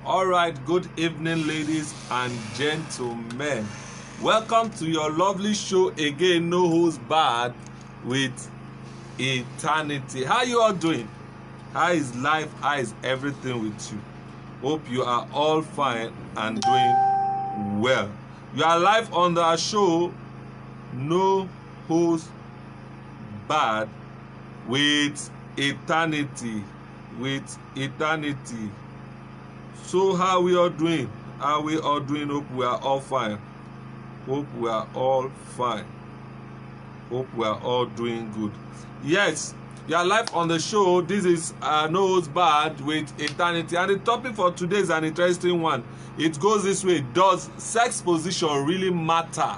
All right, good evening, ladies and gentlemen. Welcome to your lovely show again, No Holds Barred with Eternity. How you all doing? How is life? How is everything with you? Hope you are all fine and doing well. You are live on the show No Holds Barred with Eternity. So how we all doing? How we all doing? Hope we are all fine. Hope we are all fine. Hope we are all doing good. Yes, you are live on the show. This is No Holds Barred with Eternity, and the topic for today is an interesting one. It goes this way: does sex position really matter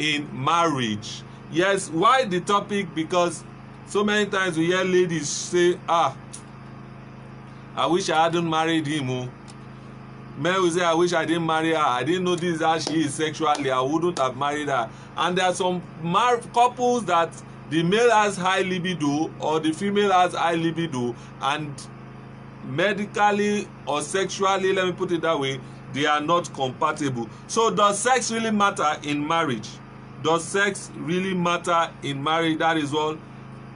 in marriage? Yes. Why the topic? Because so many times we hear ladies say, I wish I hadn't married him. Men will say, I wish I didn't marry her. I didn't know this is how she is sexually. I wouldn't have married her. And there are some couples that the male has high libido or the female has high libido, and medically or sexually, let me put it that way, they are not compatible. So does sex really matter in marriage? Does sex really matter in marriage? That is all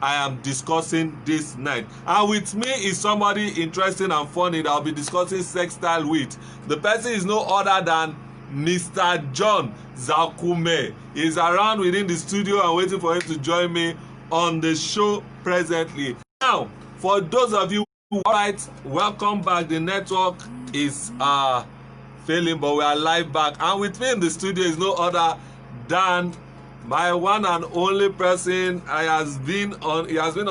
I am discussing this night. And with me is somebody interesting and funny that I'll be discussing sex style with. The person is no other than Mr. John Zakume. He's around within the studio and waiting for him to join me on the show presently. Now, for those of you who are right, welcome back. The network is failing, but we are live back. And with me in the studio is no other than my one and only person. He has been on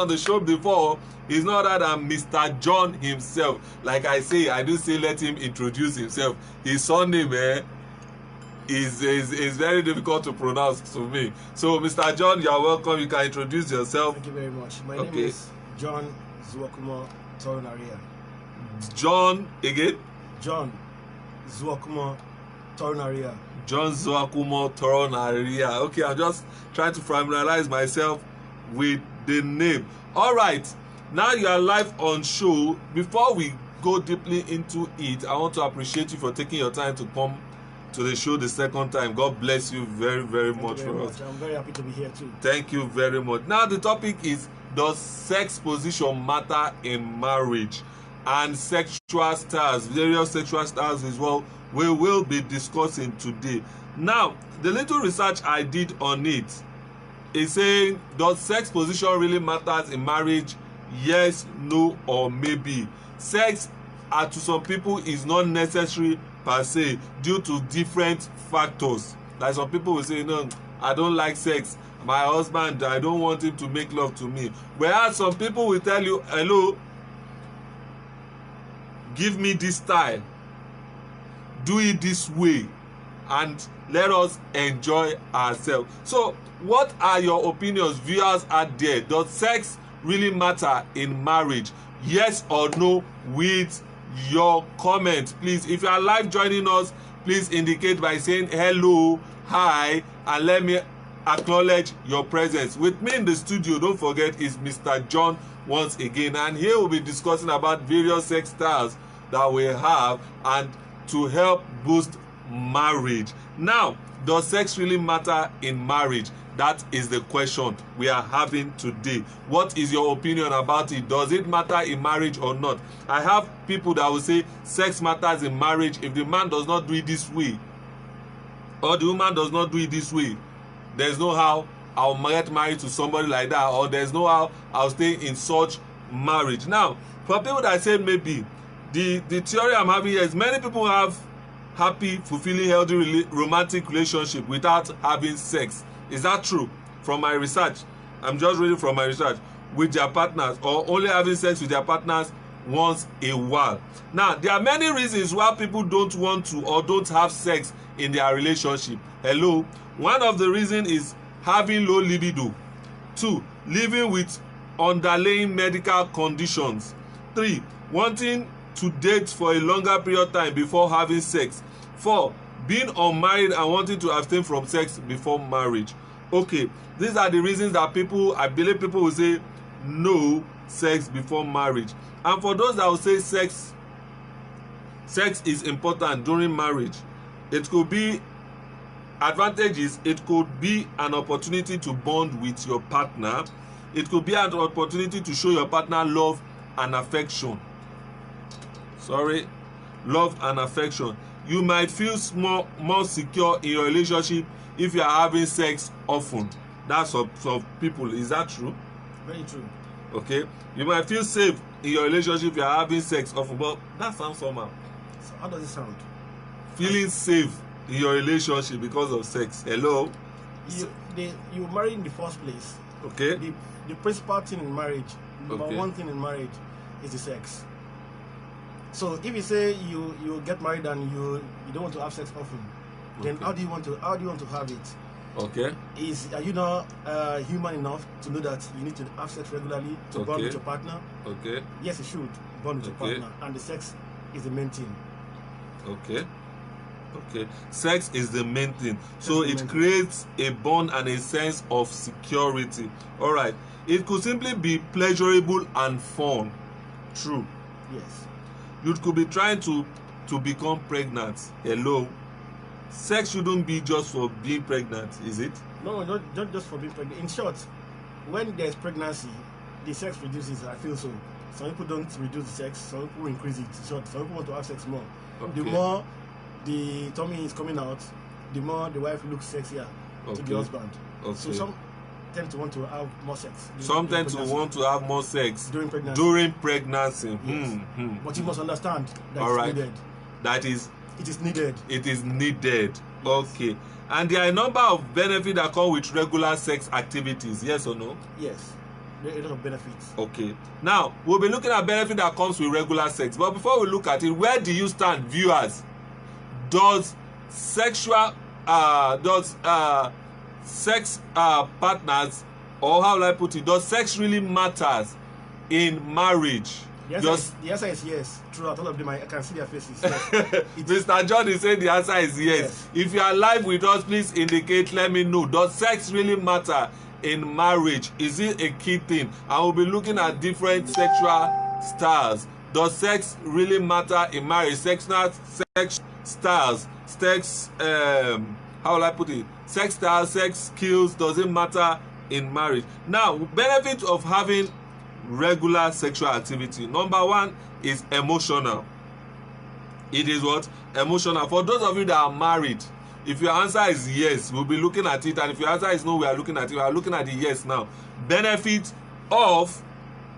the show before. He's no other than Mr. John himself. Like I say, I do say let him introduce himself. His surname is very difficult to pronounce to me. So Mr. John, you are welcome. You can introduce yourself. Thank you very much. My name is John Zuakumo Toronaria. John again? John Zuakumo Toronaria. John Zuakumo Toronaria. Okay, I'm just trying to familiarize myself with the name. All right, now you are live on show. Before we go deeply into it, I want to appreciate you for taking your time to come to the show the second time. God bless you very, very much for us. I'm very happy to be here too. Thank you very much. Now the topic is, does sex position matter in marriage? And sexual styles, various sexual styles as well, we will be discussing today. Now, the little research I did on it is saying, does sex position really matters in marriage? Yes, no, or maybe. Sex to some people is not necessary per se due to different factors. Like some people will say, no, I don't like sex. My husband, I don't want him to make love to me. Whereas some people will tell you, hello, give me this style, do it this way, and let us enjoy ourselves. So what are your opinions, viewers out there? Does sex really matter in marriage? Yes or no with your comments. Please, if you are live joining us, please indicate by saying hello, hi, and let me acknowledge your presence. With me in the studio, don't forget, is Mr. John once again, and here we'll be discussing about various sex styles that we have and to help boost marriage. Now, does sex really matter in marriage? That is the question we are having today. What is your opinion about it? Does it matter in marriage or not? I have people that will say sex matters in marriage if the man does not do it this way, or the woman does not do it this way. There's no how I'll get married to somebody like that, or there's no how I'll stay in such marriage. Now, for people that say maybe, the theory I'm having here is many people have happy, fulfilling, healthy romantic relationship without having sex. Is that true? From my research, I'm just reading from my research, with their partners, or only having sex with their partners once a while. Now, there are many reasons why people don't want to or don't have sex in their relationship. Hello? One of the reasons is having low libido. 2, living with underlying medical conditions. 3, wanting to date for a longer period of time before having sex. 4, being unmarried and wanting to abstain from sex before marriage. Okay, these are the reasons that I believe people will say no sex before marriage. And for those that will say sex sex is important during marriage. It could be advantages. It could be an opportunity to bond with your partner. It could be an opportunity to show your partner love and affection. Love and affection. You might feel more secure in your relationship if you are having sex often. That's some people. Is that true? Very true. Okay. You might feel safe in your relationship if you are having sex often, but that sounds somehow. So how does it sound? Feeling safe in your relationship because of sex. Hello? You marry in the first place. Okay. The principal thing in marriage, number Okay. one thing in marriage, is the sex. So if you say you get married and you don't want to have sex often, then Okay. how do you want to have it? Okay. Are you not human enough to know that you need to have sex regularly to bond Okay. with your partner? Okay. Yes, you should bond with Okay. your partner, and the sex is the main thing. Okay. Okay. Sex is the main thing. So That's the it main creates a bond and a sense of security. All right. It could simply be pleasurable and fun. True. Yes. You could be trying to become pregnant. Hello. Sex shouldn't be just for being pregnant, is it? No, not just for being pregnant. In short, when there's pregnancy, the sex reduces. I feel so. Some people don't reduce the sex. Some people increase it. So some people want to have sex more. Okay. The more the tummy is coming out, the more the wife looks sexier to Okay. the husband. Okay. So some tend to want to have more sex. Some tend to want to have more sex during pregnancy. during pregnancy. Yes. But you must understand that All it's right. needed. That is, It is needed. it is needed. Yes. Okay. And there are a number of benefits that come with regular sex activities. Yes or no? Yes. There are a lot of benefits. Okay. Now we'll be looking at benefit that comes with regular sex. But before we look at it, where do you stand, viewers? Does sex partners, or how will I put it, does sex really matters in marriage? The answer is yes. Throughout all of them, I can see their faces. Yes. Mr. John is saying the answer is yes. If you are live with us, please indicate, let me know. Does sex really matter in marriage? Is it a key thing? And we'll be looking at different sexual styles. Does sex really matter in marriage? Sex styles, how will I put it? Sex styles, sex skills, does it matter in marriage? Now, benefit of having regular sexual activity. Number one is emotional. It is what? Emotional. For those of you that are married, if your answer is yes, we'll be looking at it, and if your answer is no, we are looking at it. We are looking at the yes now. Benefit of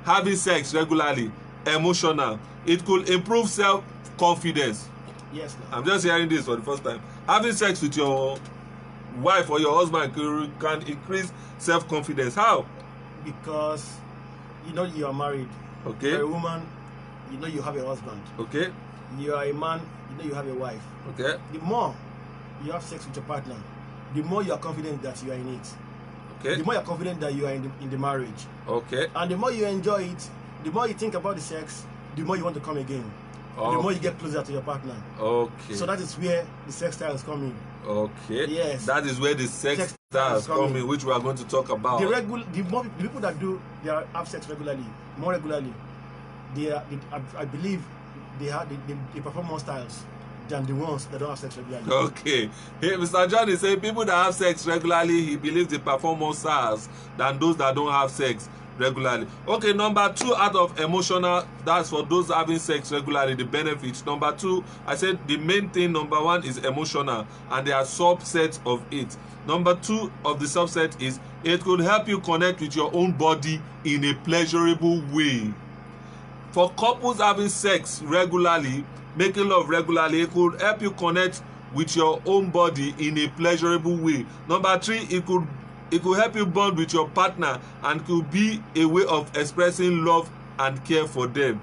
having sex regularly. Emotional. It could improve self-confidence. Yes. No. I'm just hearing this for the first time. Having sex with your wife or your husband can increase self-confidence. How? Because you know you are married. Okay. You're a woman, you know you have a husband. Okay. You are a man, you know you have a wife. Okay. The more you have sex with your partner, the more you are confident that you are in it. Okay. The more you are confident that you are in the marriage. Okay. And the more you enjoy it, the more you think about the sex, the more you want to come again. Okay. The more you get closer to your partner. Okay. So that is where the sex styles come in. Okay. Yes. That is where the sex styles come in, which we are going to talk about. The people that have sex more regularly, I believe they perform more styles than the ones that don't have sex regularly. Okay. Hey, Mr. John is saying people that have sex regularly, he believes they perform more styles than those that don't have sex regularly. Okay, number two, out of emotional, that's for those having sex regularly, the benefits. Number two, I said the main thing, number one is emotional, and there are subsets of it. Number two of the subset is it could help you connect with your own body in a pleasurable way. For couples having sex regularly, making love regularly, it could help you connect with your own body in a pleasurable way. Number three, it could help you bond with your partner and could be a way of expressing love and care for them.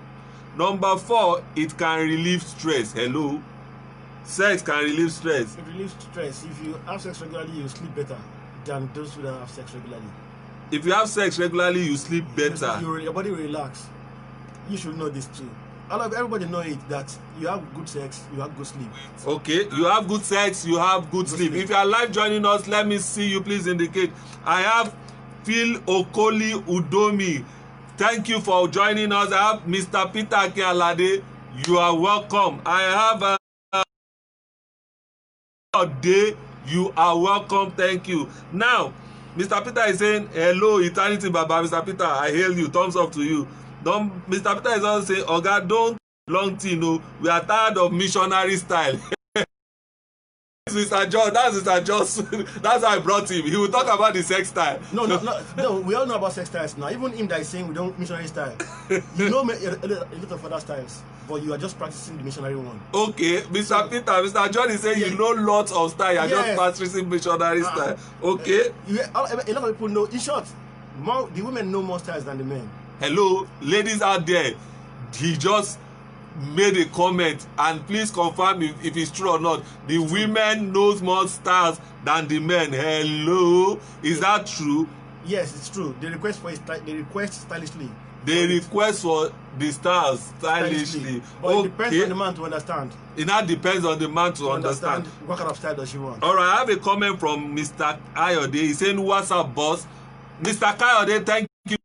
Number four, it can relieve stress. Hello? Sex can relieve stress. It relieves stress. If you have sex regularly, you sleep better than those who don't have sex regularly. If you have sex regularly, you sleep better. Your body will relax. You should know this too. Everybody know it, that you have good sex, you have good sleep. Okay, you have good sex, you have good sleep. If you are live joining us, let me see you. Please indicate. I have Phil Okoli Udomi. Thank you for joining us. I have Mr. Peter Akealade. You are welcome. I have a day. You are welcome. Thank you. Now, Mr. Peter is saying, hello, eternity, Baba. Mr. Peter, I hail you. Thumbs up to you. Mr. Peter is also saying, Oga, don't long thing, no. We are tired of missionary style. Mr. John, that's Mr. John. That's how I brought him. He will talk about the sex style. No. We all know about sex styles now. Even him that is saying we don't missionary style. You know a lot of other styles, but you are just practicing the missionary one. Okay, Mr. Peter, Mr. John is saying you know lots of style. You are just practicing missionary style. Okay. A lot of people know. In short, the women know more styles than the men. Hello, ladies out there. He just made a comment, and please confirm if it's true or not. The women knows more styles than the men. Hello, is that true? Yes, it's true. They request stylishly. They request for the styles stylishly. But it depends on the man to understand. It now depends on the man to understand what kind of style does she want. All right, I have a comment from Mr. Kayode. He's saying, what's up, boss? Mr. Kayode, thank you.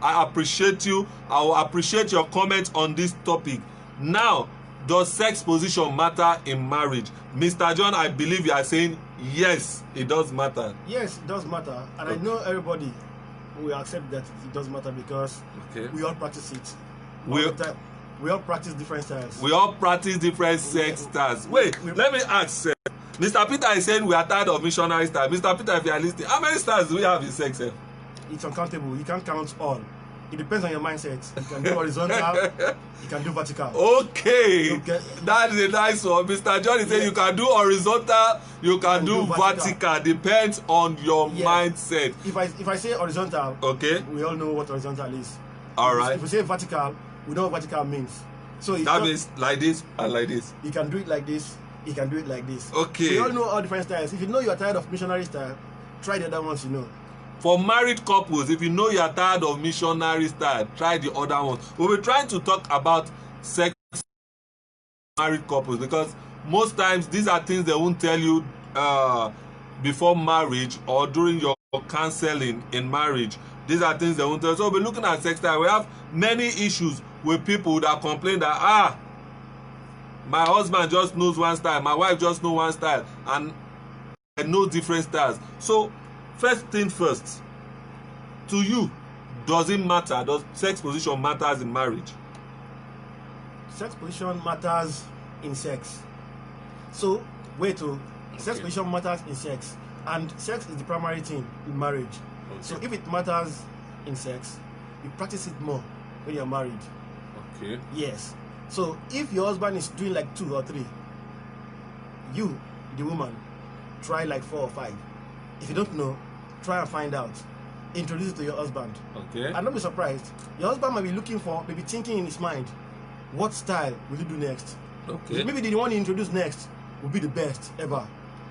I appreciate you. I will appreciate your comment on this topic. Now, does sex position matter in marriage? Mr. John, I believe you are saying yes, it does matter. Yes, it does matter. And I know everybody will accept that it does matter because we all practice it. We all practice different styles. We all practice different sex styles. Wait, let me ask. Mr. Peter is saying we are tired of missionary style. Mr. Peter, if you are listening, how many styles do we have in sex? It's uncountable. You can't count all. It depends on your mindset. You can do horizontal, you can do vertical. Okay, that is a nice one. Mr. John is saying you can do horizontal, you can do vertical. Depends on your mindset. If I say horizontal, we all know what horizontal is. All right. If we say vertical, we know what vertical means. So that means like this and like this. You can do it like this. You can do it like this. Okay. So you all know all different styles. If you know you are tired of missionary style, try the other ones you know. For married couples, if you know you are tired of missionary style, try the other ones. We'll be trying to talk about sex married couples because most times these are things they won't tell you before marriage or during your counseling in marriage. These are things they won't tell you. So we'll be looking at sex style. We have many issues with people that complain that my husband just knows one style, my wife just knows one style, and I know different styles. So first thing first, to you, does it matter? Does sex position matters in marriage? Sex position matters in sex. So, sex position matters in sex. And sex is the primary thing in marriage. Okay. So if it matters in sex, you practice it more when you're married. Okay. Yes. So if your husband is doing like 2 or 3, you, the woman, try like 4 or 5. If you don't know, try and find out. Introduce it to your husband. Okay. And don't be surprised. Your husband might be looking for, maybe thinking in his mind, what style will you do next? Okay. Maybe the one you introduce next will be the best ever.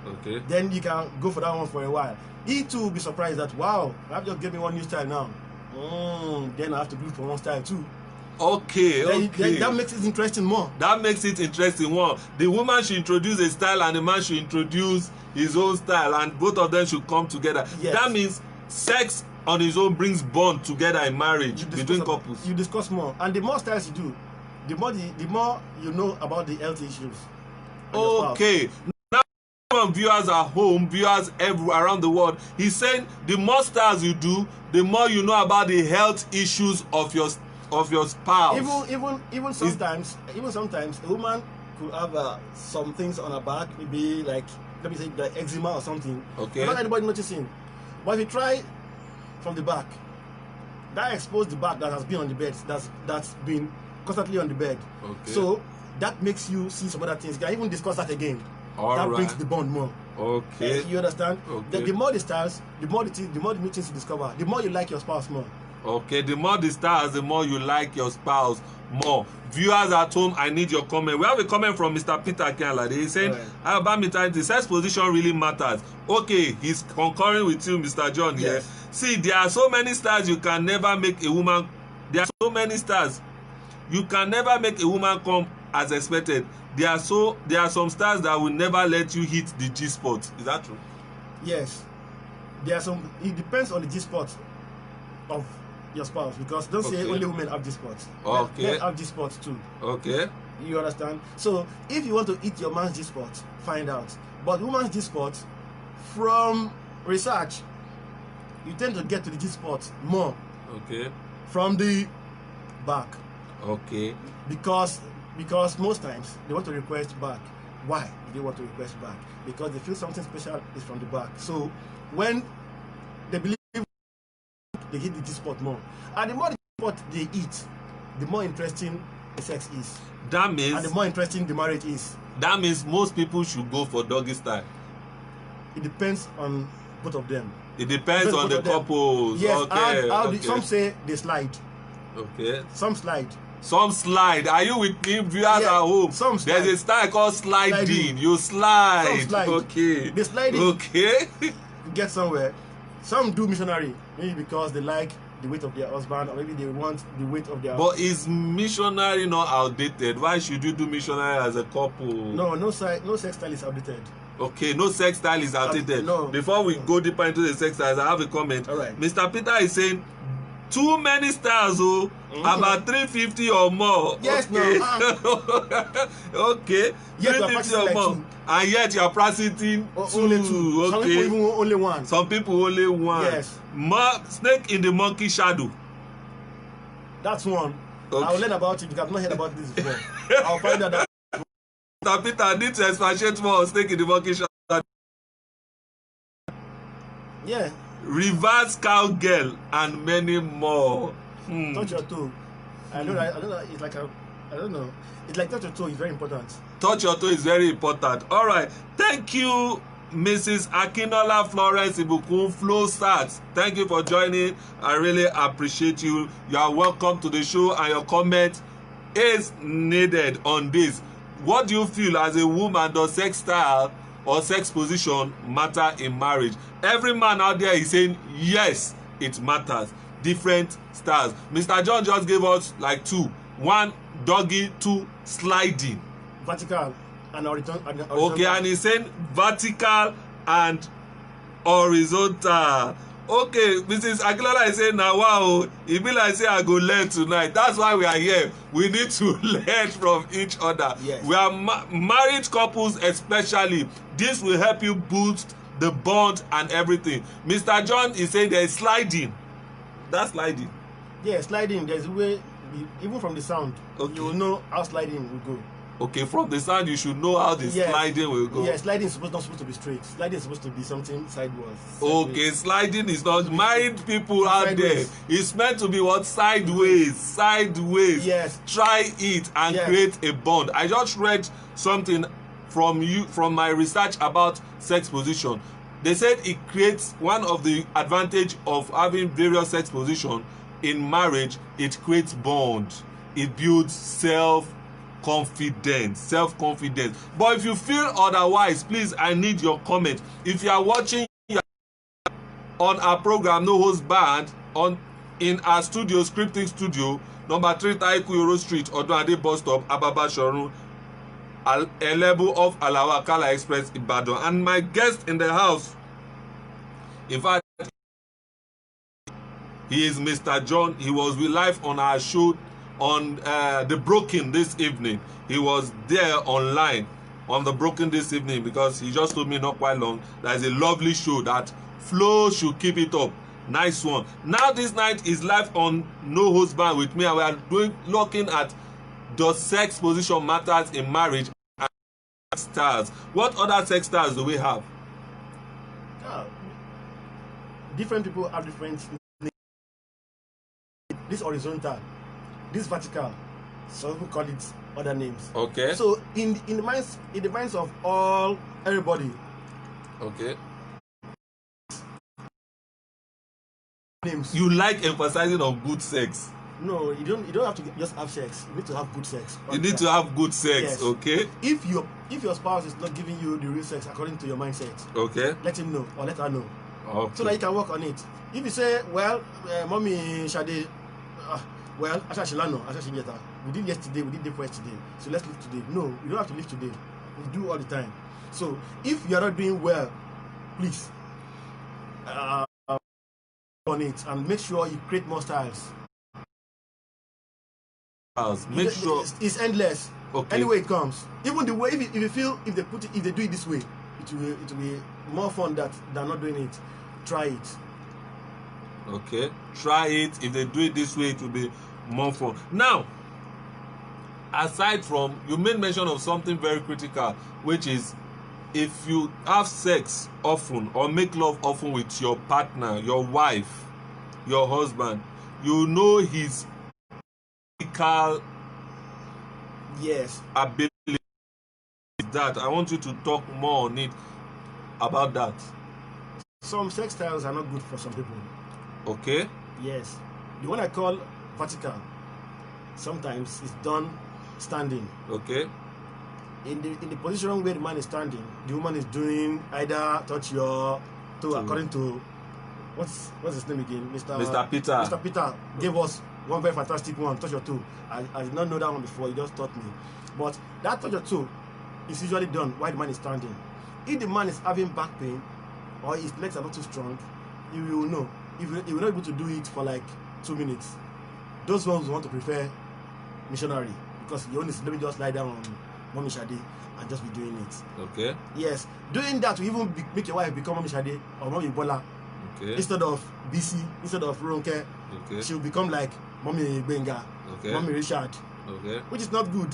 Okay. Then you can go for that one for a while. He too will be surprised that, wow, I've just given me one new style now. Then I have to look for one style too. Okay. Then that makes it interesting more. That makes it interesting more. The woman should introduce a style and the man should introduce his own style, and both of them should come together. Yes. That means sex on its own brings bond together in marriage between couples. You discuss more, and the more styles you do, the more you know about the health issues. Okay. Now, viewers at home, viewers everywhere around the world, he's saying the more styles you do, the more you know about the health issues of your spouse. Even sometimes a woman could have some things on her back, maybe like, let me say, like eczema or something. Okay. Not anybody noticing. But if you try from the back, that exposes the back that has been on the bed, that's been constantly on the bed. Okay. So that makes you see some other things. You can even discuss that again. That brings the bond more. Okay. You understand? Okay. The more the styles, the more the new things you discover, the more you like your spouse more. Okay, the more the styles, the more you like your spouse more. Viewers at home, I need your comment. We have a comment from Mr. Peter Kianlade. He's saying, about mentality, sex position really matters. Okay, he's concurring with you, Mr. John. Yes. Yeah. See, there are so many styles you can never make a woman. There are so many styles you can never make a woman come as expected. There are some styles that will never let you hit the G spot. Is that true? Yes. There are some. It depends on the G spot of your spouse, because don't say only women have this spot. Okay. Men have this spot too. Okay. You understand? So if you want to eat your man's G spot, find out. But woman's G spot, from research, you tend to get to the G spot more. Okay. From the back. Okay. Because most times they want to request back. Why do they want to request back? Because they feel something special is from the back. So when they believe, they hit the G spot more. And the more the G spot they eat, the more interesting the sex is. That means, and the more interesting the marriage is. That means most people should go for doggy style. It depends on both of them. It depends on the couples. Yes, okay. and some say they slide. Okay. Some slide. Some slide. Are you with me, viewers at home? Some slide. There's a style called sliding. You slide. Some slide. Okay. They sliding. Okay. You get somewhere. Some do missionary, maybe because they like the weight of their husband, or maybe they want the weight of their. But is missionary not outdated? Why should you do missionary as a couple? No sex style is outdated. Okay, no sex style is outdated. No. Before we go deeper into the sex styles, I have a comment. All right. Mr. Peter is saying too many styles, about 350 or more. Yes, okay. no. Okay, Yes, 350 or more. Two. And yet you are practicing only two. Okay. Some people even only one. Some people only one. Yes. Snake in the monkey shadow. That's one. Okay. I'll learn about it because I've not heard about this before. I'll find out that. Mr. Peter, I need to expatiate more on snake in the monkey shadow. Yeah. Reverse cowgirl and many more. Touch your toe. I don't know. It's like I don't know. It's like touch your toe is very important. Touch your toe is very important. All right. Thank you, Mrs. Akinola Florence Ibukun Flow Stars. Thank you for joining. I really appreciate you. You are welcome to the show, and your comment is needed on this. What do you feel as a woman? Does sex style or sex position matter in marriage? Every man out there is saying yes, it matters. Different styles. Mr. John just gave us like two. One, doggy. Two, sliding. Vertical and horizontal. Okay, and he's saying vertical and horizontal. Okay, Mrs. Akilola is saying now, wow, it be like say I go learn tonight. That's why we are here. We need to learn from each other. Yes. We are married couples especially. This will help you boost the bond and everything. Mr. John is saying there is sliding. That's sliding. Yeah, sliding. There's a way, even from the sound, okay, you will know how sliding will go. Okay, from the sound you should know how the sliding will go. Yeah, sliding is not supposed to be straight. Sliding is supposed to be something sideways. Okay, sliding is not. Married people out there, it's meant to be what? Sideways. Sideways. Yes. Try it and create a bond. I just read something from my research about sex position. They said it creates one of the advantage of having various sex position in marriage. It creates bond. It builds self-confidence. But if you feel otherwise, please, I need your comment. If you are watching on our program No Host Band in our studio, Scripting Studio, number 3 Taiku Yoro Street, Odunade Bus Stop, Ababa Shorun, Elebu of Alawa Akala Express, Ibadan. And my guest in the house, in fact, he is Mr. John. He was live on our show on The Broken this evening. He was there online on The Broken this evening because he just told me not quite long there is a lovely show that Flo should keep it up. Nice one. Now this night is live on No Host Band with me, and we are looking at does sex position matters in marriage and sex styles. What other sex styles do we have? Different people have different. This horizontal, this vertical, some people call it other names. Okay. So in the minds of everybody. Okay. Names. You like emphasizing on good sex. No, you don't have to just have sex. You need to have good sex. You need to have good sex, yes. Okay? If your spouse is not giving you the real sex according to your mindset, okay, let him know or let her know. Okay. So that you can work on it. If you say, well, mommy Shade, well, we did yesterday, we did day today, so let's live today. No, you don't have to live today. We do all the time. So if you are not doing well, please on it and make sure you create more styles. Make sure it's endless. Okay. Any way it comes, even the way if you feel if they do it this way, it will be more fun than not doing it. Try it. Okay, try it. If they do it this way, it will be more fun. Now, aside from, you made mention of something very critical, which is if you have sex often or make love often with your partner, your wife, your husband, you know his physical ability. That I want you to talk more on it about that. Some sex styles are not good for some people. Okay. Yes, the one I call vertical sometimes is done standing. Okay. In the position where the man is standing, the woman is doing either touch your toe, according to what's his name again, Mr. Peter. Mr. Peter gave us one very fantastic one, touch your toe. I did not know that one before. He just taught me. But that touch your toe is usually done while the man is standing. If the man is having back pain or his legs are not too strong, you will know. If you will not be able to do it for like 2 minutes, those ones want to prefer missionary, because you only let me just lie down on Mommy Shade and just be doing it. Okay. Yes, doing that will even make your wife become Mommy Shade or Mommy Bola. Okay. Instead of BC, instead of Ronke, okay, she will become like Mommy Benga, okay, Mommy Richard. Okay. Which is not good,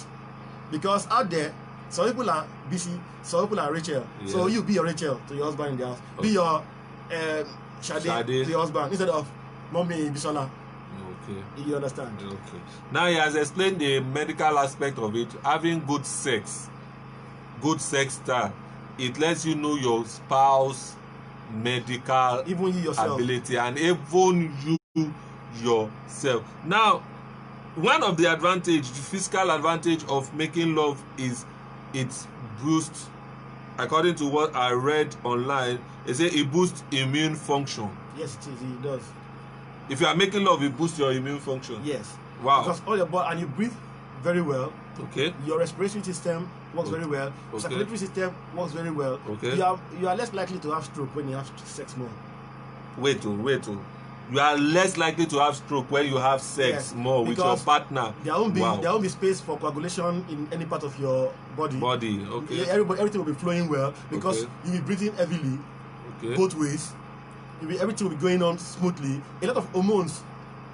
because out there some people are BC, some people are Rachel. Yeah. So you be your Rachel to your husband in the house. Okay. Be your Shade to your husband instead of Mommy Bisola. Okay. You understand? Okay. Now he has explained the medical aspect of it. Having good sex style, it lets you know your spouse medical even you yourself ability, and even you yourself. Now, one of the physical advantage of making love is it boosts, according to what I read online, they say it boosts immune function. Yes, it is. It does. If you are making love, it boosts your immune function. Yes. Wow. Because all your body, and you breathe very well. Okay. Your respiratory system works very well. Okay. Circulatory system works very well. Okay. You are less likely to have stroke when you have sex more. Wait. You are less likely to have stroke when you have sex more with your partner. There won't be space for coagulation in any part of your body. Okay. Everything will be flowing well, because you'll be breathing heavily, both ways. Everything will be going on smoothly. A lot of hormones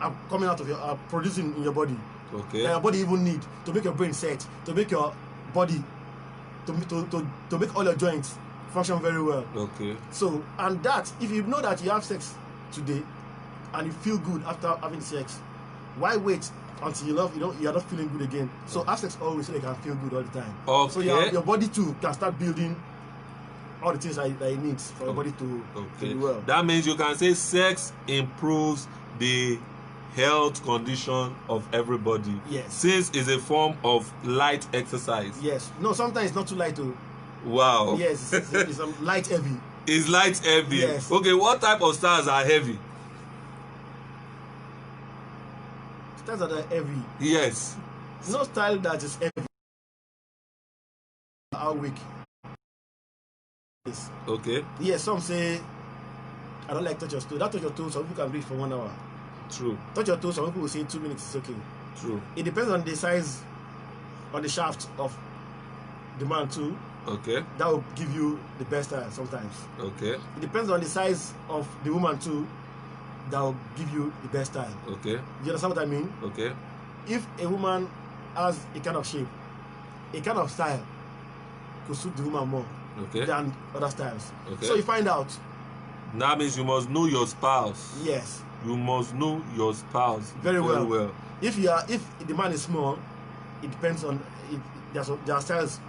are coming out of are producing in your body. Okay. That your body even need to make your brain set, to make your body, to make all your joints function very well. Okay. So, and that, if you know that you have sex today and you feel good after having sex, why wait until you are not feeling good again? So have sex always so you can feel good all the time. Okay. So your body too can start building all the things that it needs for your body to be well. That means you can say sex improves the health condition of everybody. Yes. Since it's a form of light exercise. Yes. No, sometimes it's not too light too. Wow. Yes, it's light heavy. It's light heavy. Yes. Okay, what type of styles are heavy? Styles that are heavy. Yes. No style that is heavy. How weak. Yes. Okay. Yes, some say I don't like touch your toe. That touch your toe, some people can breathe for 1 hour. True. Touch your toe, some people will say 2 minutes is okay. True. It depends on the size, on the shaft of the man too. Okay. That will give you the best style sometimes. Okay. It depends on the size of the woman too. That will give you the best style. Okay. You understand what I mean? Okay. If a woman has a kind of shape, a kind of style could suit the woman more than other styles. Okay. So you find out. That means you must know your spouse. Yes. You must know your spouse very well. If the man is small, it depends on there are styles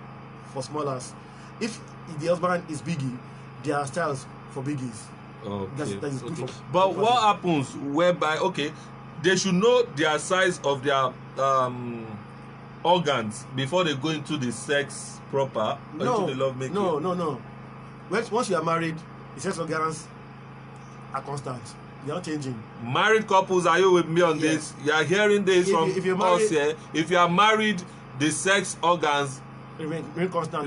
for smallers. If the husband is biggie, there are styles for biggies. Okay. That is good for, but what happens whereby they should know their size of their organs before they go into the sex proper or into the love making? No. Once you are married, the sex organs are constant. They are not changing. Married couples, are you with me on this? You are hearing this from us here. If you are married, the sex organs remain constant.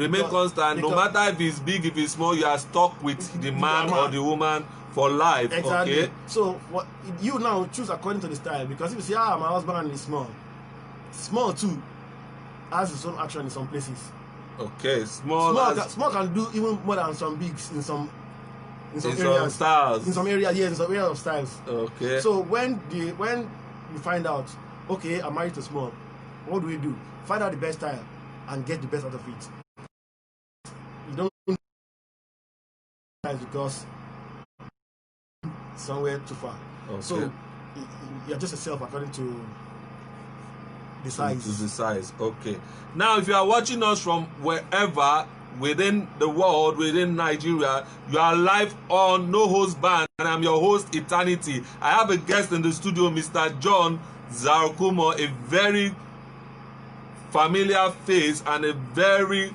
No matter if it's big, if it's small, you are stuck with the man or the woman For life. Exactly. Okay. So what you now choose according to the style, because if you say, my husband is small too has its own action in some places. Okay, small can do even more than some bigs in some areas. Some styles. In some areas, yes, in some areas of styles. Okay. So when you find out, okay, I'm married to small, what do? Find out the best style and get the best out of it. You don't because somewhere too far. Okay. So you adjust yourself according to the size. To the size. Okay. Now, if you are watching us from wherever within the world, within Nigeria, you are live on No Host Band, and I'm your host, Eternity. I have a guest in the studio, Mr. John Zarukumo, a very familiar face and a very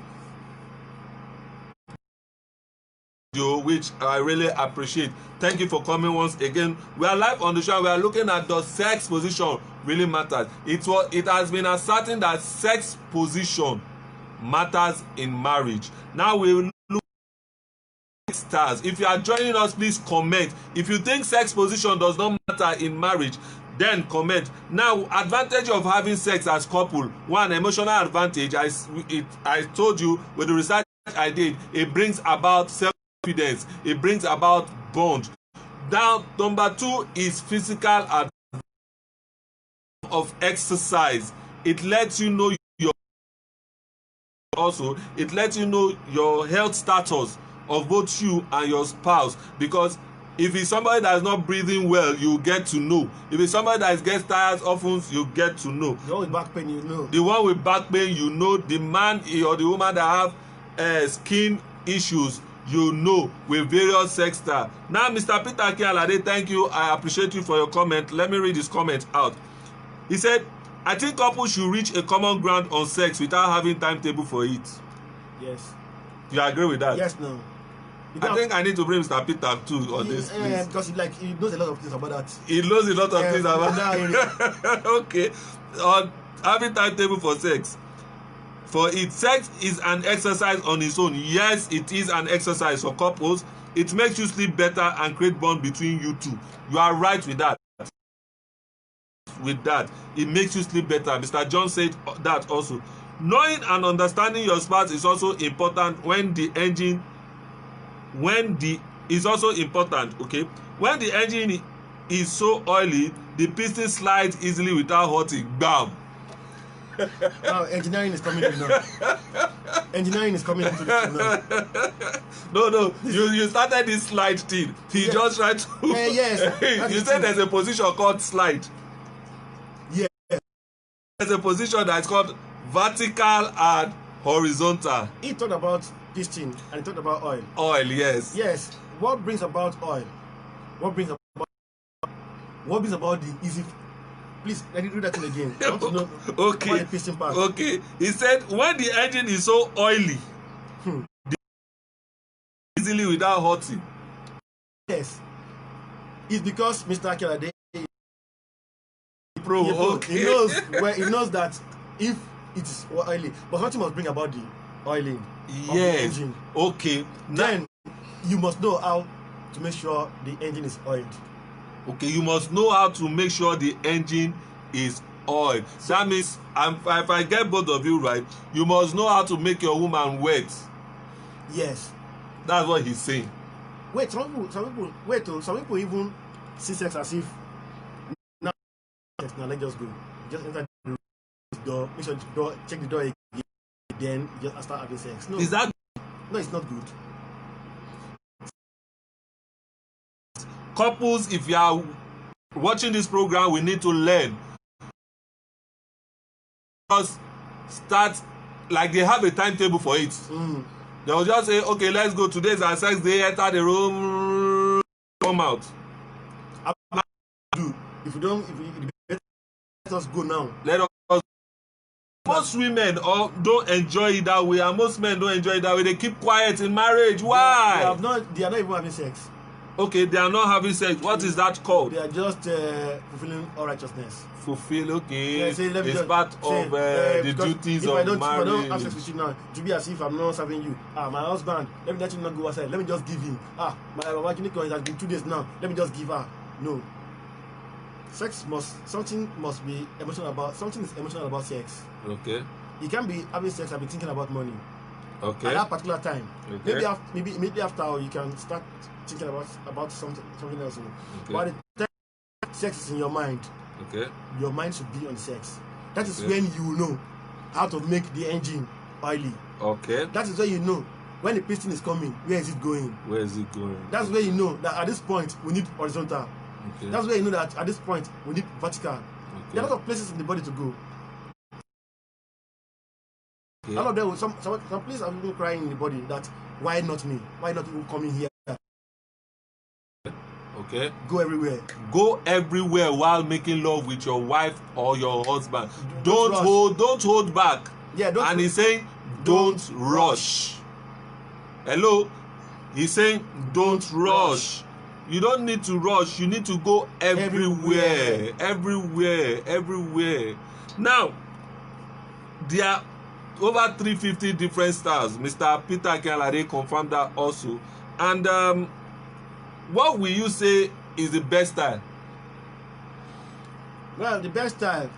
which I really appreciate. Thank you for coming once again. We are live on the show. We are looking at the sex position really matters. It has been ascertained that sex position matters in marriage. Now we will look at stars. If you are joining us, please comment. If you think sex position does not matter in marriage, then comment. Now, advantage of having sex as couple. One, emotional advantage. I told you with the research I did, it brings about self-confidence. It brings about bond. Now, number two is physical advantage of exercise. It lets you know it lets you know your health status of both you and your spouse, because if it's somebody that is not breathing well, you get to know. If it's somebody that gets tired often, you get to know. The one with back pain, you know. The one with back pain, you know. The man or the woman that have skin issues, you know, with various sex styles. Now, Mr. Peter Akialade, thank you. I appreciate you for your comment. Let me read this comment out. He said, I think couples should reach a common ground on sex without having timetable for it. Yes. You agree with that? Yes, no. I think I need to bring Mr. Peter too on this, please. Yeah, because he knows a lot of things about that. He knows a lot of things about that. Okay. On having timetable for sex. For it, sex is an exercise on its own. Yes, it is an exercise for couples. It makes you sleep better and create bond between you two. You are right with that. With that, it makes you sleep better. Mr. John said that also. Knowing and understanding your spouse is also important is also important. Okay, when the engine is so oily, the piston slides easily without hurting. Bam. Now engineering is coming in now. Engineering is coming into the now. No, you started this slide thing. He just tried to. Yes. You said there's a position called slide. Yeah. There's a position that's called vertical and horizontal. He talked about piston and he talked about oil. Oil, yes. Yes. What brings about oil? What brings about the easy? Please, let me do that thing again. I want to know okay. What the piston part. Okay. He said when the engine is so oily, easily without hurting. Yes. It's because Mr. Akialade he knows that if it is oily, but something must bring about the oiling of the engine. Okay. Then you must know how to make sure the engine is oiled. Okay, you must know how to make sure the engine is oiled. That means if I get both of you right, you must know how to make your woman wet. Yes. That's what he's saying. Wait, some people even see sex as if now let's just go. Just enter the door, make sure the door, check the door again, then just start having sex. No. Is that? No, it's not good. Couples, if you are watching this program, we need to learn. Just start, like they have a timetable for it. They'll just say, okay, let's go. Today's our sex day. Enter the room, come out. If let us go now. Let us. Most women don't enjoy it that way, and most men don't enjoy it that way. They keep quiet in marriage. Why? They are not even having sex. Okay, they are not having sex. What is that called? They are just fulfilling all righteousness. fulfill. Okay, Yeah, say, let me it's just part say, of the because duties if of I don't have sex marriage. with you now, it will be as if I'm not serving you. My husband, let me let you not go outside. Let me just give him. My wife, it has been 2 days now. Let me just give her. No. Something is emotional about sex. Okay. You can't be having sex and be thinking about money. Okay. At that particular time. Okay. Maybe immediately after, you can start thinking about something else. Okay. But the time sex is in your mind, Okay. your mind should be on sex. That is Okay. when you know how to make the engine oily. Okay. That is when you know when the piston is coming, where is it going? Where is it going? That's where you know that at this point we need horizontal. Okay. That's where you know that at this point we need vertical. Okay. There are a lot of places in the body to go. Okay. All of them, some places are even crying in the body that why not me? Why not even coming here? Okay. Go everywhere. Go everywhere while making love with your wife or your husband. Don't rush. hold back. Yeah, and he's saying don't rush. Hello? He's saying don't rush. You don't need to rush. You need to go everywhere. Everywhere. Now, there are over 350 different styles. Mr. Peter Akinlade confirmed that also. And what will you say is the best style? Well, the best style,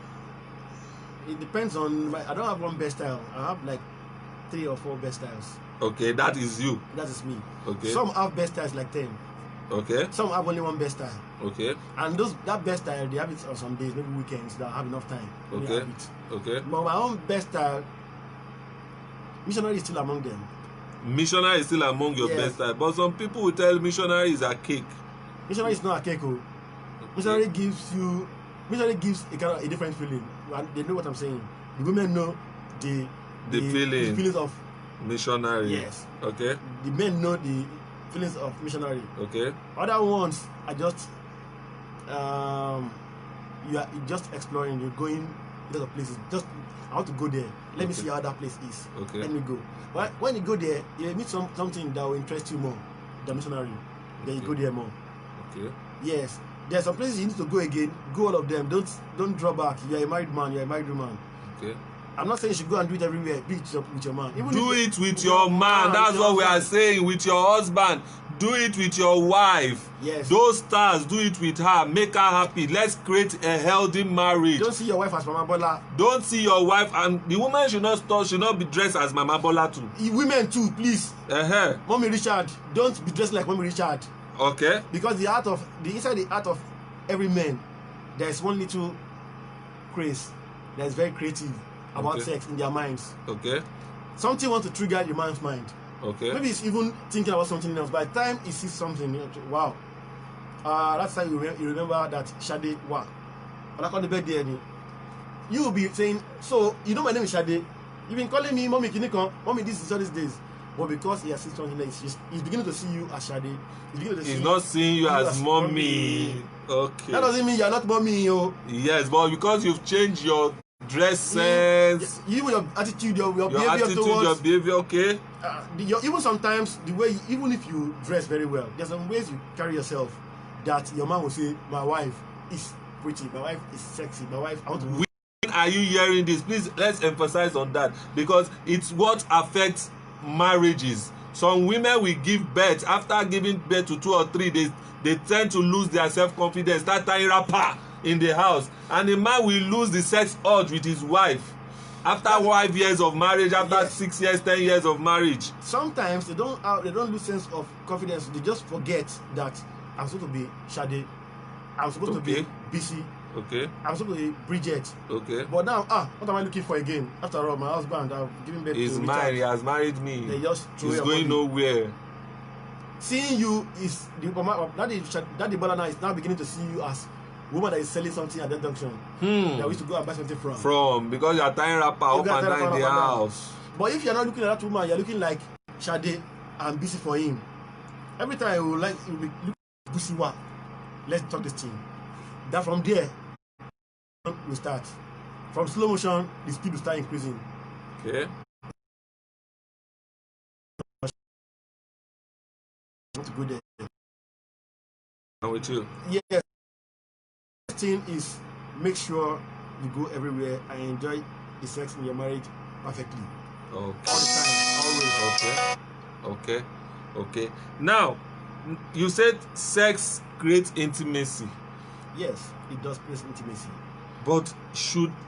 it depends on I don't have one best style. I have like 3 or 4 best styles. Okay, that is you. That is me. Okay. Some have best styles like 10. Okay. Some have only one best style. Okay. And that best style, they have it on some days, maybe weekends, that I have enough time. Okay. Okay. But my own best style, missionary is still among them. Missionary is still among your best style, but some people will tell missionary is a cake. Missionary is not a cake. Okay. Missionary gives a kind of a different feeling. And they know what I'm saying. The women know the feelings of missionary. Yes. Okay. The men know the feelings of missionary. Okay. Other ones are just you're just exploring. You're going to other places. Just I want to go there. Let me see how that place is. Okay. Let me go. But when you go there, you meet something that will interest you more. The missionary. Then you go there more. Okay. Yes. There are some places you need to go again. Go all of them. Don't draw back. You're a married man. You're a married woman. Okay. I'm not saying you should go and do it everywhere. Do it with your man. Do it with your man. That's what we are saying. With your husband. Do it with your wife. Yes. Those stars, do it with her. Make her happy. Let's create a healthy marriage. Don't see your wife as Mama Bola. Don't see your wife, and the woman should not be dressed as Mama Bola too. Women too, please. Mommy Richard, don't be dressed like Mommy Richard. Okay. Because inside the heart of every man, there is one little craze that is very creative about sex in their minds. Okay. Something wants to trigger the man's mind. Okay. Maybe he's even thinking about something else. By the time he sees something, wow. That's how you remember that Shade wa. But on the birthday, you will be saying, so you know my name is Shade. You've been calling me Mommy Kinikon, Mommy this is all these days. But because he has seen something like he's beginning to see you as Shade. He's not seeing you as mommy. Okay. That doesn't mean you're not mommy, yo. Yes, but because you've changed your dress sense, even your attitude, your behavior attitude, towards your behavior, okay. Even sometimes the way, even if you dress very well, there's some ways you carry yourself that your man will say, my wife is pretty, my wife is sexy, my wife. I want to. When are you hearing this? Please let's emphasize on that because it's what affects marriages. Some women will give birth, after giving birth to 2 or 3 days, they tend to lose their self-confidence, start tying wrapper in the house, and the man will lose the sex urge with his wife after 5 years of marriage, after 6 years, 10 years of marriage. Sometimes they don't lose sense of confidence. They just forget that I'm supposed to be Shade, I'm supposed to be BC, okay, I'm supposed to be Bridget, okay. But now, what am I looking for again? After all, my husband, I've given birth to He's mine. He has married me. They just He's going nowhere. Seeing you is Daddy Bola now is now beginning to see you as woman that is selling something at that junction. That we used to go and buy something from. Because you are tying wrapper up and down in the house. But if you are not looking at that woman, you are looking like Shade and busy for him. Every time you will be looking at Busiwa. Let's talk this thing. That from there we start. From slow motion, the speed will start increasing. Okay. To go there. I'm with you. Yes. Thing is make sure you go everywhere and enjoy the sex in your marriage perfectly. Okay. All the time, always. Okay. Now, you said sex creates intimacy. Yes, it does create intimacy. But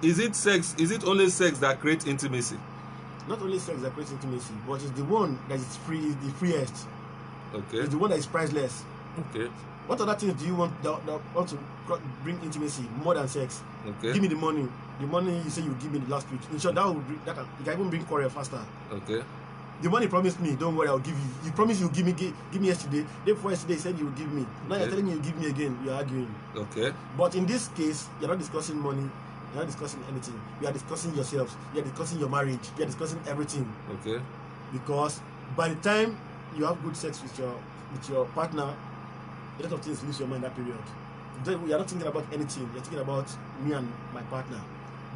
is it only sex that creates intimacy? Not only sex that creates intimacy, but it's the one that is free, the freest. Okay. It's the one that is priceless. Okay. What other things do you want that want to bring intimacy more than sex? Okay. Give me the money. The money you say you give me the last week. In short, you can even bring quarrel faster. Okay. The money you promised me, don't worry, I'll give you. You promised you give me yesterday. Day before yesterday, you said you would give me. Now you're telling me you give me again. You're arguing. Okay. But in this case, you're not discussing money. You're not discussing anything. You are discussing yourselves. You're discussing your marriage. You're discussing everything. Okay. Because by the time you have good sex with your partner, a lot of things leave your mind that period. You're not thinking about anything. You're thinking about me and my partner.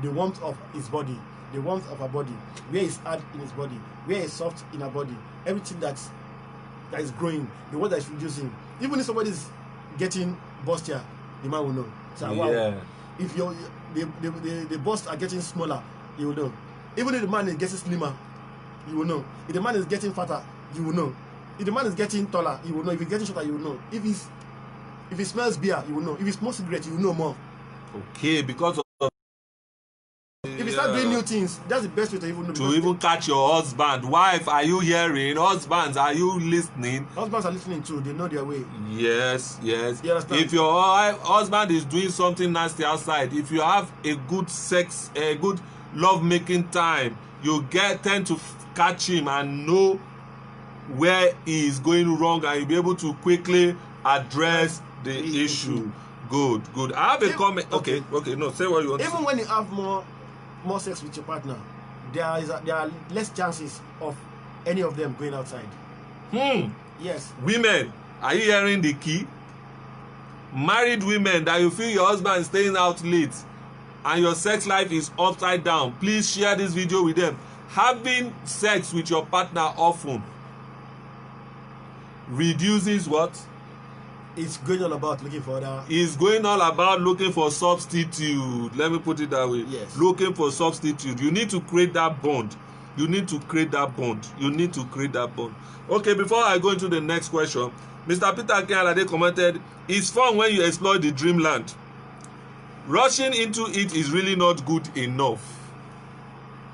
The warmth of his body, the warmth of her body, where is hard in his body, where is soft in her body, everything that is growing, the one that is reducing. Even if somebody is getting bustier, the man will know. So, wow, if the busts are getting smaller, you will know. Even if the man is getting slimmer, you will know. If the man is getting fatter, you will know. If the man is getting taller, you will know. If he's getting shorter, you will know. If he smells beer, you will know. If he smokes cigarette, you will know more. Okay, because of if you start doing new things, that's the best way to even know. To even catch your husband. Wife, are you hearing? Husbands, are you listening? Husbands are listening too. They know their way. Yes. You understand? If your husband is doing something nasty outside, if you have a good sex, a good love-making time, you tend to catch him and know where he is going wrong, and you'll be able to quickly address the issue. Good. I have a comment. Okay. No, say what you want. Even when you have more sex with your partner, there are less chances of any of them going outside. Yes. Women, are you hearing the key? Married women that you feel your husband is staying out late and your sex life is upside down, please share this video with them. Having sex with your partner often reduces what? It's going all about looking for other. It's going all about looking for substitute. Let me put it that way. Yes. Looking for substitute. You need to create that bond. Okay, before I go into the next question, Mr. Peter Akinlade commented, "It's fun when you explore the dreamland. Rushing into it is really not good enough."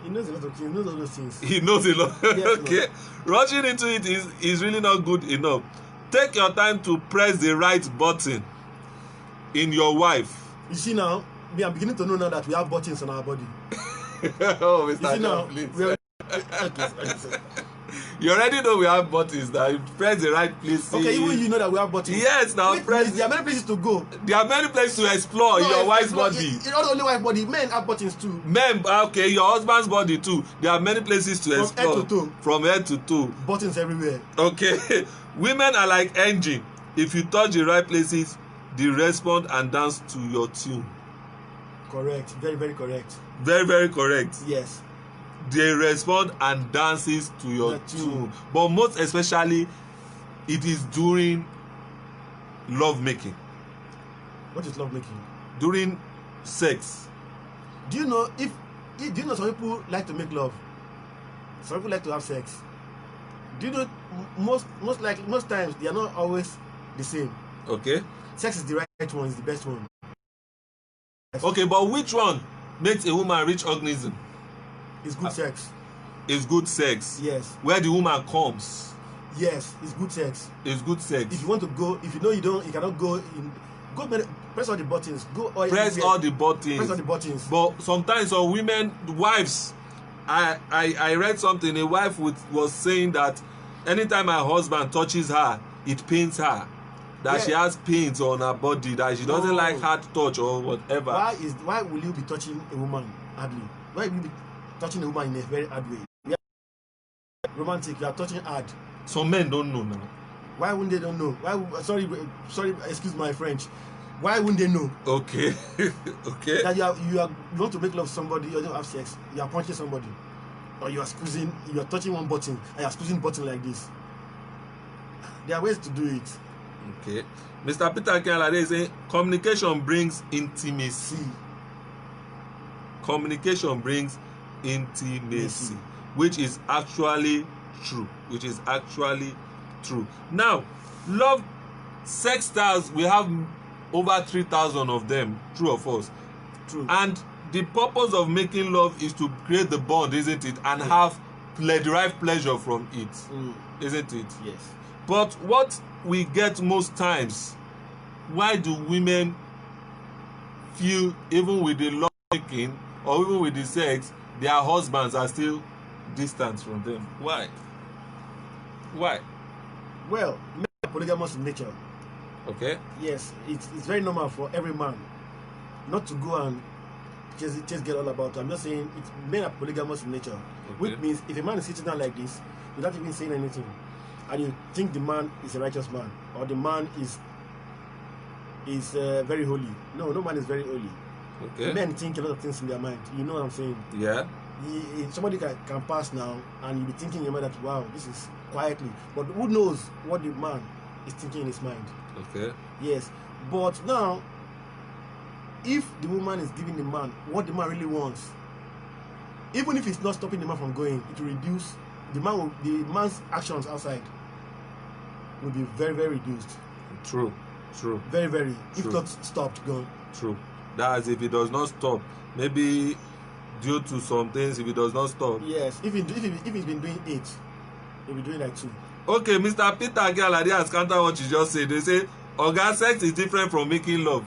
He knows a lot of things. He knows all those things. He knows a lot. Yes, okay. Rushing into it is really not good enough. Take your time to press the right button in your wife. You see now, I'm beginning to know now that we have buttons on our body. Oh, Mr. You see now, please. You already know we have buttons that you press the right place. Okay, even you know that we have buttons. Yes, now press. There are many places to go. There are many places to explore in your wife's body. Not only wife body, men have buttons too. Men, okay, your husband's body too. There are many places to explore. From head to toe. From head to toe. Buttons everywhere. Okay. Women are like engine. If you touch the right places, they respond and dance to your tune. Correct. Very, very correct. Very, very correct. Yes. They respond and dances to your tune. But most especially, it is during love making. What is love making? During sex. Do you know some people like to make love? Some people like to have sex. Do you know most times they are not always the same. Okay. Sex is the right one, is the best one. Okay, but which one makes a woman reach organism? It's good sex. It's good sex. Yes. Where the woman comes. Yes, it's good sex. It's good sex. If you want to go, if you know you cannot go in. Press all the buttons. Press all the buttons. Press all the buttons. But sometimes some women, wives, I read something. A wife was saying that anytime her husband touches her, it pains her. That she has pains on her body. That she doesn't like hard touch or whatever. Why will you be touching a woman hardly? Why will you be touching a woman in a very hard way? We are romantic. You are touching hard. Some men don't know now. Why wouldn't they don't know? Sorry, excuse my French. Why wouldn't they know? Okay. Okay. That you want to make love with somebody, you don't have sex, you are punching somebody, or you are touching one button and you are squeezing button like this. There are ways to do it. Okay. Mr. Peter Akinlade is saying communication brings intimacy. communication brings intimacy, which is actually true. Now, love sex styles, we have over 3,000 of them, true or false? True. And the purpose of making love is to create the bond, isn't it? And have derive pleasure from it, isn't it? Yes. But what we get most times, why do women feel even with the love making or even with the sex, their husbands are still distant from them? Why? Well, men are polygamous in nature. Okay. Yes, it's very normal for every man not to go and just get all about it. I'm just saying men are polygamous in nature, which means if a man is sitting down like this without even saying anything, and you think the man is a righteous man or the man is very holy. No man is very holy. Okay. Men think a lot of things in their mind. You know what I'm saying? Yeah. Somebody can pass now and you'll be thinking in your mind that, wow, this is quietly. But who knows what the man is thinking in his mind? Okay. Yes. But now, if the woman is giving the man what the man really wants, even if it's not stopping the man from going, it will reduce the man's actions outside will be very, very reduced. True. Very, very. True. If not stopped, gone. True. That's if it does not stop. Maybe due to some things, if it does not stop. Yes. If he's been doing 8, he'll be doing like 2. Okay, Mr. Peter Akinlade has countered what you just said. They say, Oga, sex is different from making love.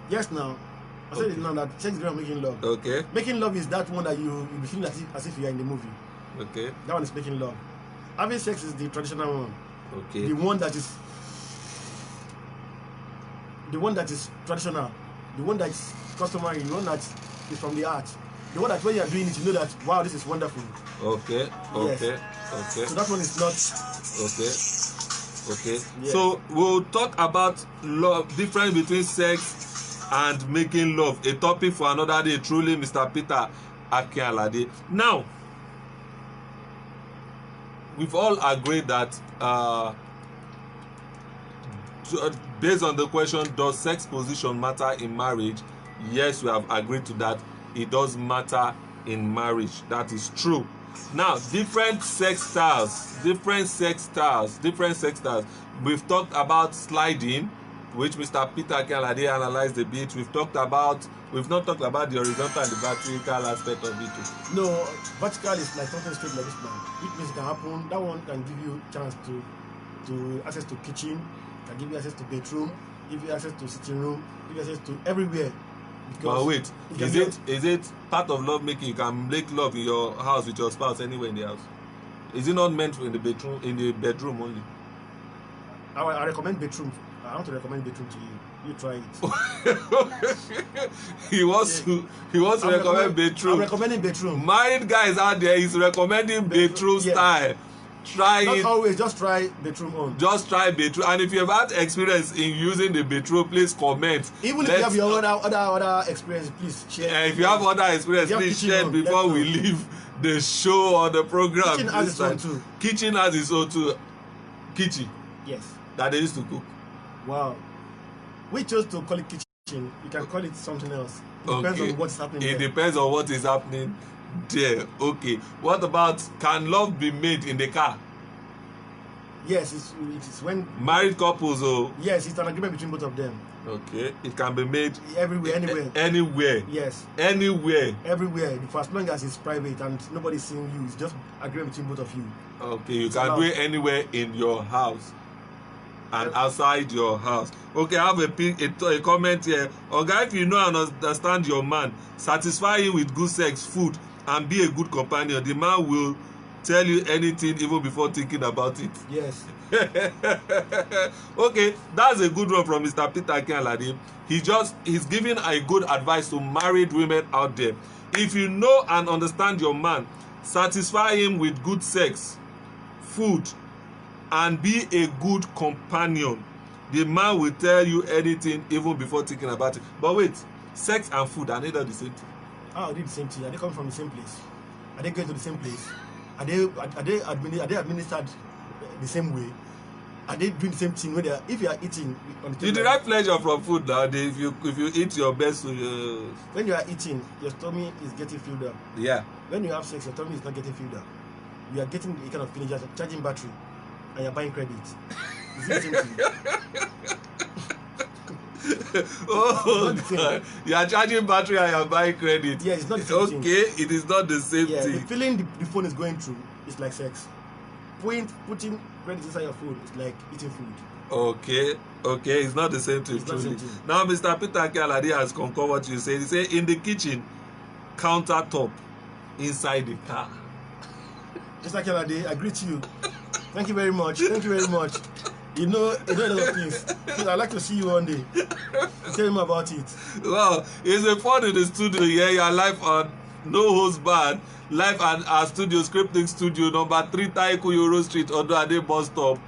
Yes, now. I said it now that sex is different from making love. Okay. Making love is that one that you be feeling as if you are in the movie. Okay. That one is making love. Having sex is the traditional one. Okay. The one that is traditional. The one that is customary. The one that is from the heart. The one that when you are doing it, you know that, wow, this is wonderful. Okay. Yes. Okay. So that one is not. Okay. Yes. So we'll talk about love, difference between sex and making love. A topic for another day. Truly, Mr. Peter Akinlade. Now, we've all agreed that based on the question, does sex position matter in marriage? Yes, we have agreed to that. It does matter in marriage. That is true. Now, different sex styles. We've talked about sliding, which Mr. Peter Akinlade analyzed a bit. We've not talked about the horizontal and the vertical aspect of it too. No, vertical is like something straight like this now. It means it can happen. That one can give you chance to access to kitchen, can give you access to bedroom, give you access to sitting room, give you access to everywhere. But wait, is it part of love making? You can make love in your house with your spouse anywhere in the house. Is it not meant for in the bedroom only? I recommend bedroom. I want to recommend bedroom to you. You try it. he wants to recommend bedroom. I'm recommending bedroom. Married guys out there, he's recommending bedroom style. Try Not it. always, just try bedroom on. Just try bedroom, and if you have had experience in using the bedroom, please comment. Even if you have your other experience, please share. If you have other experience, please share it before we leave the show or the program. Kitchen has its own too. Kitchen has its own too. Kitchen. Yes. That they used to cook. Wow. We chose to call it kitchen. You can call it something else. It depends on what's happening there. It depends on what is happening there. Okay. What about, can love be made in the car? Yes, it's when married couples. Oh. Yes, it's an agreement between both of them. Okay. It can be made everywhere, anywhere. Anywhere. Yes. Anywhere. Everywhere. For as long as it's private and nobody's seeing you, it's just agreement between both of you. Okay, you can do it anywhere in your house and outside your house. Okay, I have a comment here. Oga, if you know and understand your man, satisfy him with good sex, food, and be a good companion, the man will tell you anything even before thinking about it. Yes. Okay, that's a good one from Mr. Peter Akinlade. He's giving a good advice to married women out there. If you know and understand your man, satisfy him with good sex, food, and be a good companion. The man will tell you anything even before thinking about it. But wait, sex and food, are they not the same thing? How are they the same thing? Are they coming from the same place? Are they going to the same place? Are they administered the same way? are they doing the same thing when they are, if you are eating on the table? You derive pleasure from food now. If you eat your best, when you are eating, your tummy is getting filled up. yeah. When you have sex, your tummy is not getting filled up. You are getting the kind of feeling just charging battery, and you're buying credit. Is it the same thing? Oh, God. You are charging battery and you are buying credit. Yeah, it's not the same thing. Okay, it is not the same Yeah, thing. the feeling the phone is going through is like sex. Putting credit inside your phone is like eating food. Okay, it's not the same thing. It's not the Truly. same thing. Now, Mr. Peter Akealade has concurred what you said. He said in the kitchen, countertop, inside the car. Mr. Akealade, I greet you. Thank you very much. Thank you very much. You know a lot of things. I'd like to see you one day. Tell me about it. Well, it's a fun in the studio here. You are live on No Host Band, live at our studio, Scripting Studio, number 3 Taiku Euro Street, Odoade Bus Stop,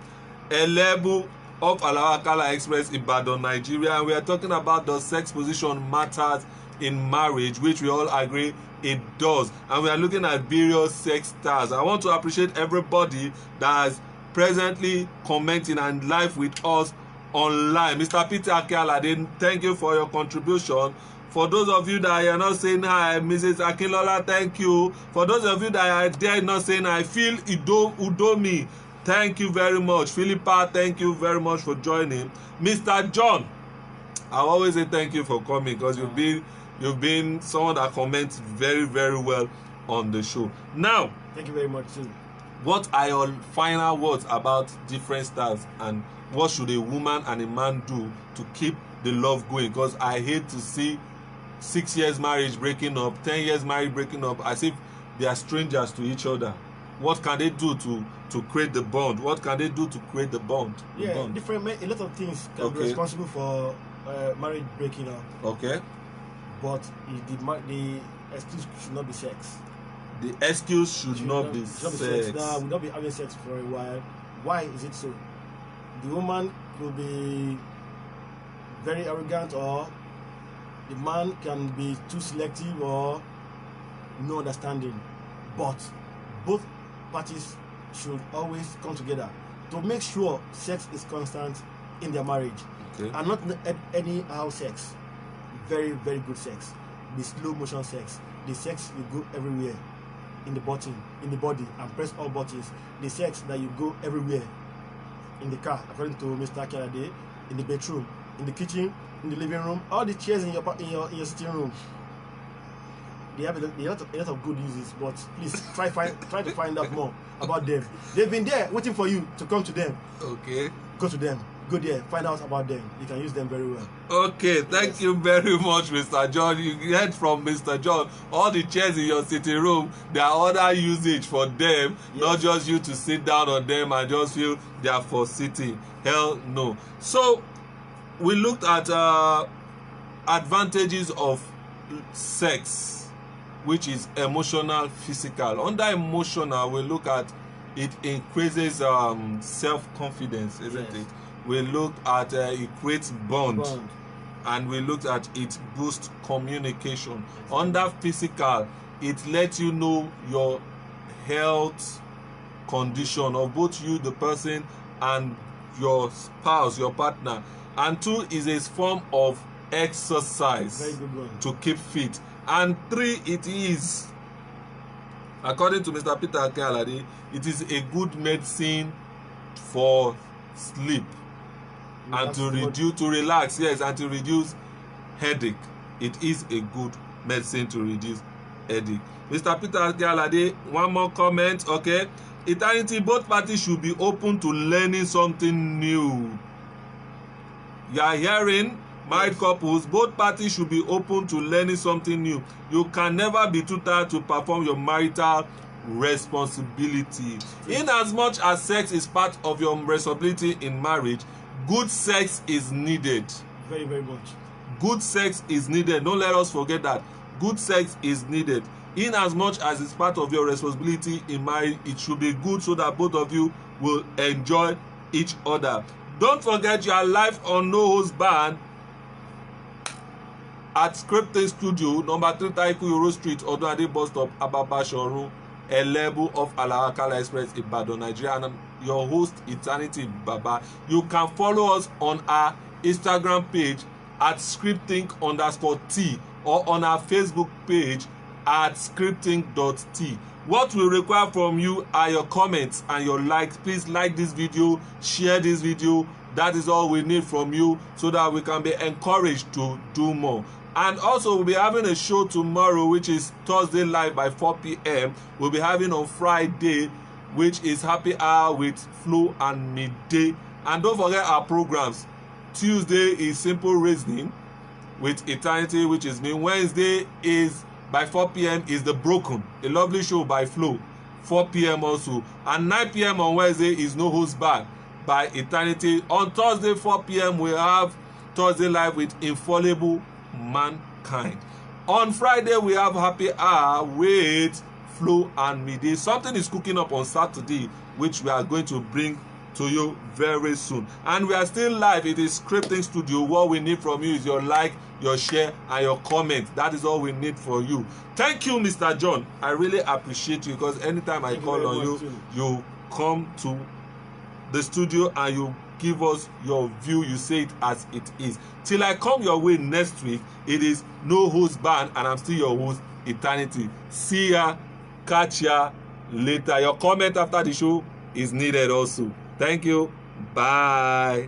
Elebu of Alawakala Express, Ibadan, Nigeria. And we are talking about the sex position matters in marriage, which we all agree it does. And we are looking at various sex styles. I want to appreciate everybody that has presently commenting and live with us online. Mr. Peter Akealade, thank you for your contribution. For those of you that are not saying hi, Mrs. Akinlola, thank you. For those of you that are there not saying I feel Udomi, thank you very much. Philippa, thank you very much for joining. Mr. John, I always say thank you for coming because you've been someone that comments very, very well on the show. Now, Thank you very much too. what are your final words about different styles and what should a woman and a man do to keep the love going? Because I hate to see 6 years marriage breaking up, 10 years marriage breaking up as if they are strangers to each other. What can they do to create the bond? What can they do to create the bond? Yeah, a lot of things can be responsible for marriage breaking up. Okay. But the excuse should not be sex. The excuse should not be sex. Now, we'll not be having sex for a while. Why is it so? The woman could be very arrogant, or the man can be too selective or no understanding. But both parties should always come together to make sure sex is constant in their marriage. Okay. And not anyhow sex. Very, very good sex. The slow motion sex. The sex you go everywhere. In the body, and press all buttons. The sex that you go everywhere. In the car, according to Mr. Akealade, in the bedroom, in the kitchen, in the living room, all the chairs in your sitting room. They have a lot of good uses, but please try to find out more about them. They've been there waiting for you to come to them. Okay. Go to them. Go there. Find out about them. You can use them very well. Okay, thank you very much, Mr. John. You heard from Mr. John. All the chairs in your sitting room, there are other usage for them, not just you to sit down on them and just feel they are for sitting. Hell no. So, we looked at advantages of sex, which is emotional, physical. Under emotional, we look at it increases self-confidence, isn't it? We looked at it creates bond, and we looked at it boosts communication. Under physical, it lets you know your health condition of both you, the person, and your spouse, your partner. And 2 is a form of exercise. Very good one. To keep fit. And 3, it is, according to Mr. Peter Akealade, it is a good medicine for sleep. And to relax, yes, and to reduce headache. It is a good medicine to reduce headache. Mr. Peter Akealade, one more comment, okay? Eternity, both parties should be open to learning something new. You are hearing, married couples, both parties should be open to learning something new. You can never be too tired to perform your marital responsibility. In as much as sex is part of your responsibility in marriage, good sex is needed. Very, very much. Good sex is needed. Don't let us forget that. Good sex is needed. In as much as it's part of your responsibility in marriage, it should be good so that both of you will enjoy each other. Don't forget you are live on No Host Band at Scripting Studio, number 3 Taiku Euro Street, Odoade Bus Stop, Ababa Shorun, Elebu of Alawakala Express, Ibadan, Nigeria. And your host Eternity Baba. You can follow us on our Instagram page at scripting_t or on our Facebook page at scripting.t. What we require from you are your comments and your likes. Please like this video, share this video. That is all we need from you so that we can be encouraged to do more. And also, we'll be having a show tomorrow, which is Thursday live by 4 p.m. We'll be having on Friday, which is Happy Hour with Flo and Midday. And don't forget our programs. Tuesday is Simple Reasoning with Eternity, which is me. Wednesday is by 4 p.m. is The Broken, a lovely show by Flo, 4 p.m. also. And 9 p.m. on Wednesday is No Holds Barred by Eternity. On Thursday, 4 p.m. we have Thursday Live with Infallible Mankind. On Friday, we have Happy Hour with Flo and Midday. Something is cooking up on Saturday, which we are going to bring to you very soon. And we are still live. It is Scripting Studio. What we need from you is your like, your share, and your comment. That is all we need for you. Thank you, Mr. John. I really appreciate you, because anytime I call on you, you come to the studio and you give us your view. You say it as it is. Till I come your way next week, it is No Holds Barred, and I'm still your host, Eternity. See ya, catch ya later. Your comment after the show is needed also. Thank you. Bye.